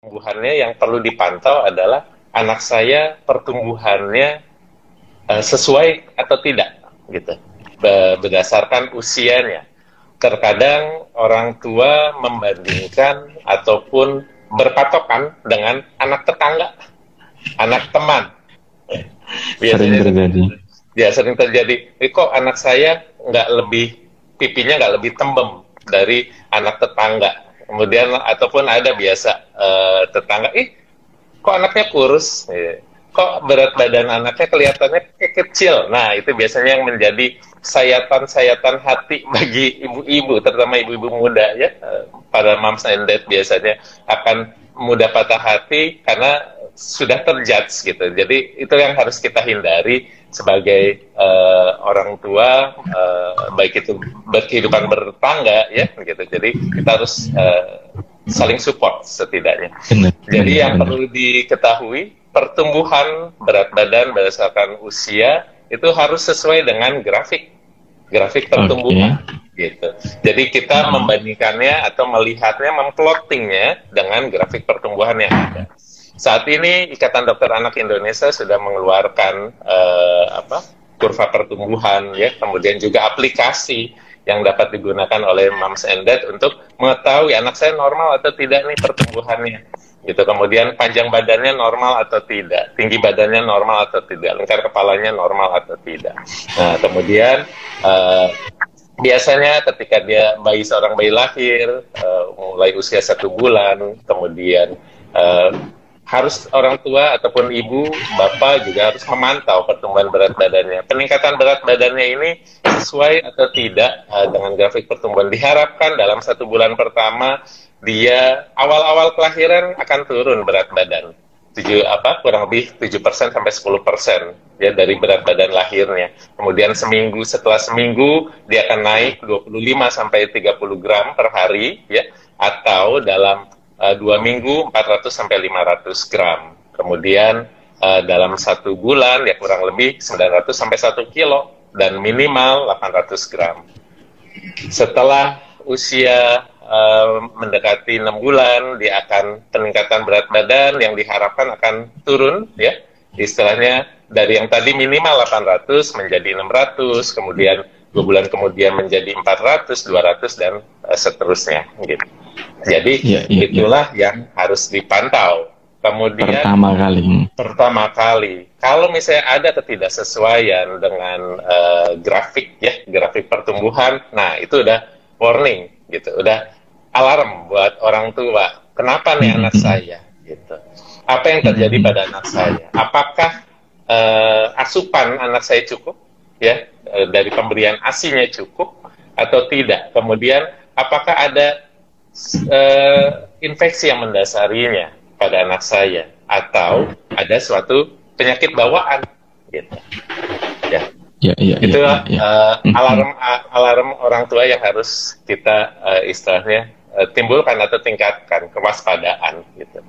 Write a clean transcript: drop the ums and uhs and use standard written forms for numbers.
Pertumbuhannya yang perlu dipantau adalah anak saya pertumbuhannya sesuai atau tidak, gitu, berdasarkan usianya. Terkadang orang tua membandingkan ataupun berpatokan dengan anak tetangga, anak teman. Sering Biasanya terjadi. ya sering terjadi. Kok anak saya nggak lebih, pipinya nggak lebih tembem dari anak tetangga. Kemudian ataupun ada biasa tetangga, kok anaknya kurus, kok berat badan anaknya kelihatannya kayak kecil. Nah, itu biasanya yang menjadi sayatan-sayatan hati bagi ibu-ibu, terutama ibu-ibu muda ya. Para moms and dad biasanya akan mudah patah hati karena sudah terjudge gitu. Jadi itu yang harus kita hindari sebagai orang tua, baik itu berkehidupan bertangga ya gitu. Jadi kita harus saling support setidaknya. Jadi yang perlu diketahui, pertumbuhan berat badan berdasarkan usia itu harus sesuai dengan grafik pertumbuhan, gitu. Jadi kita membandingkannya atau melihatnya, memplottingnya dengan grafik pertumbuhan yang ada. Saat ini Ikatan Dokter Anak Indonesia sudah mengeluarkan kurva pertumbuhan ya, kemudian juga aplikasi yang dapat digunakan oleh moms and dad untuk mengetahui anak saya normal atau tidak nih pertumbuhannya, gitu. Kemudian panjang badannya normal atau tidak, tinggi badannya normal atau tidak, lingkar kepalanya normal atau tidak. Nah, kemudian biasanya ketika seorang bayi lahir, mulai usia 1 bulan, kemudian harus orang tua ataupun ibu, bapak juga harus memantau pertumbuhan berat badannya. Peningkatan berat badannya ini sesuai atau tidak dengan grafik pertumbuhan. Diharapkan dalam 1 bulan pertama dia awal-awal kelahiran akan turun berat badan. Kurang lebih 7% sampai 10% ya dari berat badan lahirnya. Kemudian setelah seminggu dia akan naik 25 sampai 30 gram per hari ya, atau dalam 2 minggu 400 sampai 500 gram. Kemudian dalam 1 bulan ya kurang lebih 900 sampai 1 kilo dan minimal 800 gram. Setelah usia mendekati 6 bulan, dia akan peningkatan berat badan yang diharapkan akan turun ya. Istilahnya dari yang tadi minimal 800 menjadi 600, kemudian 2 bulan kemudian menjadi 400, 200 dan seterusnya gitu. Jadi itulah yang harus dipantau. Kemudian pertama kali kalau misalnya ada ketidaksesuaian dengan grafik pertumbuhan, nah itu udah warning gitu, udah alarm buat orang tua. Kenapa nih anak saya gitu? Apa yang terjadi pada anak saya? Apakah asupan anak saya cukup ya, dari pemberian ASI-nya cukup atau tidak? Kemudian apakah ada infeksi yang mendasarinya pada anak saya, atau ada suatu penyakit bawaan gitu ya. Itulah alarm orang tua yang harus kita istilahnya timbulkan atau tingkatkan kewaspadaan gitu.